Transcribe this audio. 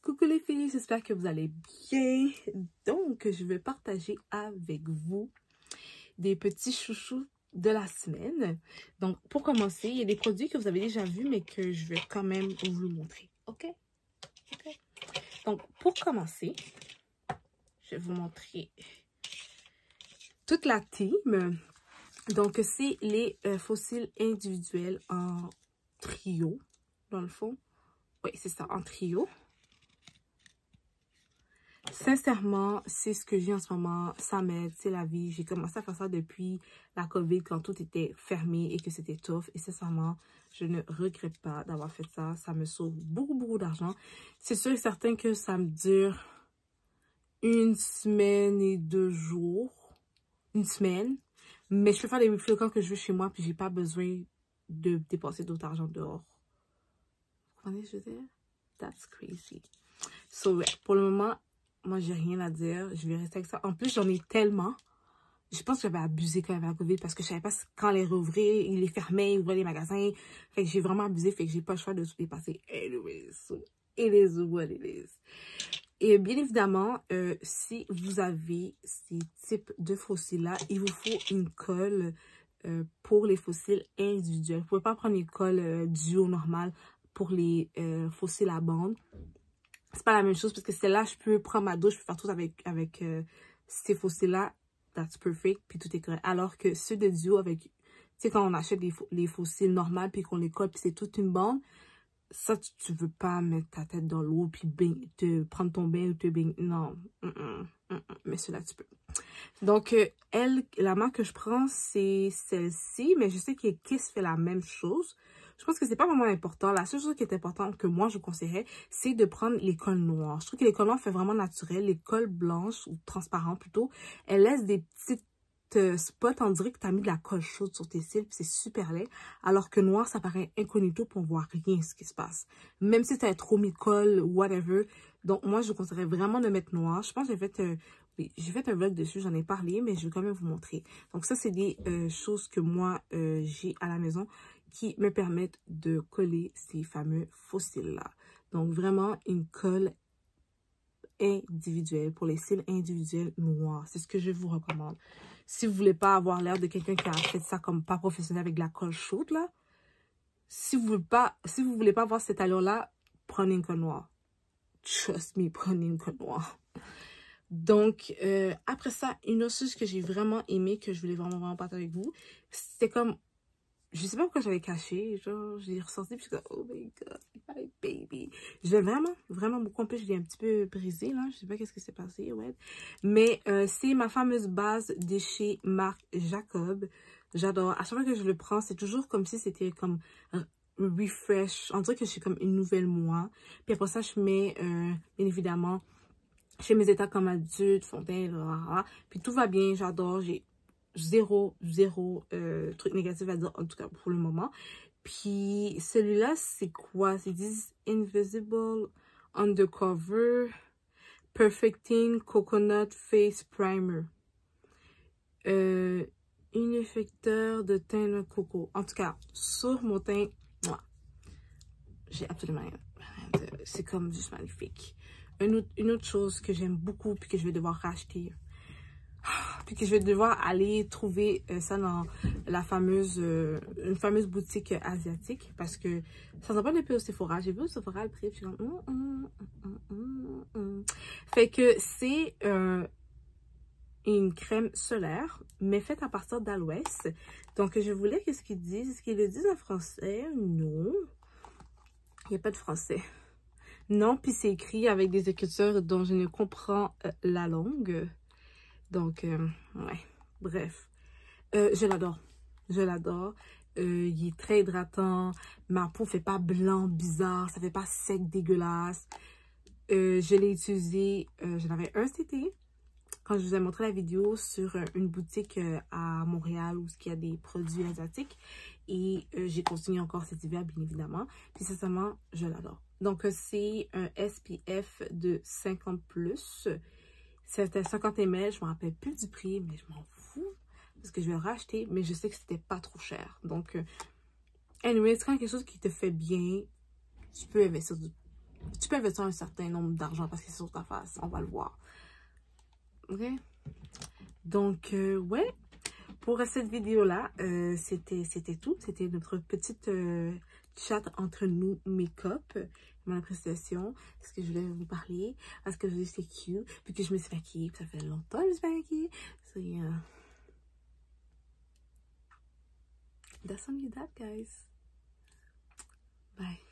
Coucou les filles, j'espère que vous allez bien. Donc, je vais partager avec vous des petits chouchous de la semaine. Donc, pour commencer, il y a des produits que vous avez déjà vus, mais que je vais quand même vous montrer. OK? Donc, pour commencer, je vais vous montrer toute la team. Donc, c'est les fossiles individuels en trio, dans le fond. Oui, c'est ça, en trio. Sincèrement, c'est ce que j'ai en ce moment. Ça m'aide, c'est la vie. J'ai commencé à faire ça depuis la COVID, quand tout était fermé et que c'était tough. Et sincèrement, je ne regrette pas d'avoir fait ça. Ça me sauve beaucoup d'argent. C'est sûr et certain que ça me dure 1 semaine et 2 jours. 1 semaine. Mais je peux faire les refills quand que je veux chez moi, puis j'ai pas besoin de dépenser d'autres argent dehors. Vous comprenez ce que je veux dire? That's crazy. So, ouais, pour le moment, moi, j'ai rien à dire. Je vais rester avec ça. En plus, j'en ai tellement. Je pense que j'avais abusé quand il y avait la COVID parce que je savais pas quand les rouvrir, ils les fermaient, ils ouvraient les magasins. Fait que j'ai vraiment abusé. Fait que j'ai pas le choix de tout dépasser. Anyways, so it is what it is. Et bien évidemment, si vous avez ces types de fossiles-là, il vous faut une colle pour les fossiles individuels. Vous pouvez pas prendre une colle duo normale pour les fossiles à bande. C'est pas la même chose parce que celle-là, je peux prendre ma douche, je peux faire tout avec ces fossiles-là. That's perfect, puis tout est correct. Alors que ceux de duo avec, tu sais, quand on achète les fossiles normales, puis qu'on les colle, puis c'est toute une bande, ça, tu veux pas mettre ta tête dans l'eau, puis te prendre ton bain ou te baigner. Non, mais cela tu peux. Donc, la marque que je prends, c'est celle-ci, mais je sais que Kiss fait la même chose. Je pense que c'est pas vraiment important. La seule chose qui est importante que moi, je conseillerais, c'est de prendre les colles noires. Je trouve que les colles noires fait vraiment naturel. Les colles blanches, ou transparentes plutôt, elles laissent des petites spots. On dirait que tu as mis de la colle chaude sur tes cils, puis c'est super laid. Alors que noir, ça paraît incognito, pour on voit rien ce qui se passe. Même si tu as trop mis de colle, whatever. Donc, moi, je vous conseillerais vraiment de mettre noir. Je pense que j'ai fait un vlog dessus, j'en ai parlé, mais je vais quand même vous montrer. Donc ça, c'est des choses que moi, j'ai à la maison qui me permettent de coller ces fameux fossiles-là. Donc vraiment, une colle individuelle pour les cils individuels noirs. C'est ce que je vous recommande. Si vous voulez pas avoir l'air de quelqu'un qui a fait ça comme pas professionnel avec de la colle chaude, là, si vous voulez pas avoir cette allure-là, prenez une colle noire. Trust me, prenez une colle noire. Donc, après ça, une autre chose que j'ai vraiment aimé, que je voulais vraiment partager avec vous, c'était comme, je sais pas pourquoi j'avais caché, genre, j'ai ressorti, puis je suis comme, oh my god, my baby. Je l'ai vraiment beaucoup, en plus, je l'ai un petit peu brisé, là, je sais pas qu'est-ce qui s'est passé, ouais. Mais, c'est ma fameuse base de chez Marc Jacob. J'adore, à chaque fois que je le prends, c'est toujours comme si c'était comme refresh, on dirait que je suis comme une nouvelle moi. Puis après ça, je mets, bien évidemment, je fais mes états comme adulte, fontaine, puis tout va bien, j'adore, j'ai zéro truc négatif à dire, en tout cas pour le moment. Puis celui-là, c'est quoi? C'est This Invisible Undercover Perfecting Coconut Face Primer. Un effecteur de teint de coco. En tout cas, sur mon teint, moi, j'ai absolument rien. C'est comme juste magnifique. Une autre chose que j'aime beaucoup, puis que je vais devoir racheter, puis que je vais devoir aller trouver ça dans une fameuse boutique asiatique, parce que ça sent pas depuis au Sephora. J'ai vu au Sephora le prix, puis je suis comme Fait que c'est une crème solaire, mais faite à partir d'aloès. Donc je voulais qu'est-ce qu'ils disent. Est-ce qu'ils le disent en français? Non. Il n'y a pas de français. Non, puis c'est écrit avec des écritures dont je ne comprends la langue. Donc, ouais, bref. Je l'adore. Je l'adore. Il est très hydratant. Ma peau fait pas blanc bizarre. Ça fait pas sec dégueulasse. Je l'ai utilisé. J'en avais un cet été. Quand je vous ai montré la vidéo sur une boutique à Montréal où il y a des produits asiatiques. Et j'ai continué encore cet hiver, bien évidemment. Puis sincèrement, je l'adore. Donc, c'est un SPF de 50+. C'était 50 ml. Je ne me rappelle plus du prix, mais je m'en fous. Parce que je vais le racheter, mais je sais que c'était pas trop cher. Donc, anyway, c'est quand quelque chose qui te fait bien, tu peux investir tu peux investir un certain nombre d'argent parce que c'est sur ta face. On va le voir. OK? Donc, ouais. Pour cette vidéo-là, c'était tout. C'était notre petite chat entre nous, make-up, mon appréciation, ce que je voulais vous parler, parce que c'est cute, puis que je me suis maquillée, ça fait longtemps que je me suis maquillée. So, yeah. That's on you that, guys. Bye.